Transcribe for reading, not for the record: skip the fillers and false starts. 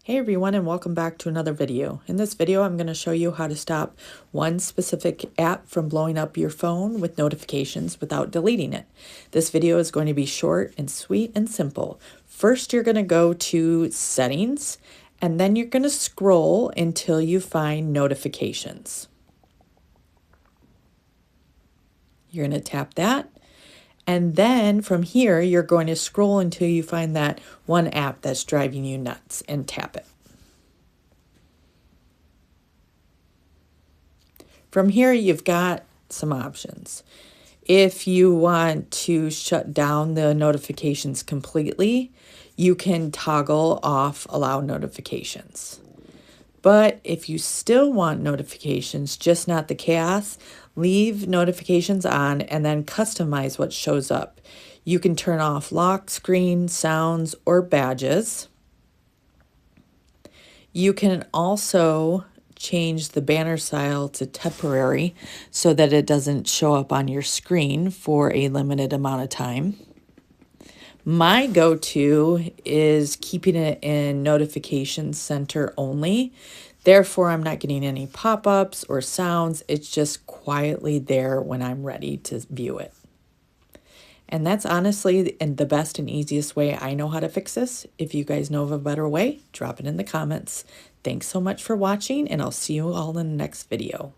Hey everyone, and welcome back to another video. In this video, I'm going to show you how to stop one specific app from blowing up your phone with notifications without deleting it. This video is going to be short and sweet and simple. First, you're going to go to Settings, and then you're going to scroll until you find Notifications. You're going to tap that. And then from here, you're going to scroll until you find that one app that's driving you nuts and tap it. From here, you've got some options. If you want to shut down the notifications completely, you can toggle off allow notifications. But if you still want notifications, just not the chaos, leave notifications on and then customize what shows up. You can turn off lock screen, sounds, or badges. You can also change the banner style to temporary so that it doesn't show up on your screen for a limited amount of time. My go-to is keeping it in notification center only. Therefore, I'm not getting any pop-ups or sounds. It's just quietly there when I'm ready to view it. And that's honestly the best and easiest way I know how to fix this. If you guys know of a better way, drop it in the comments. Thanks so much for watching, and I'll see you all in the next video.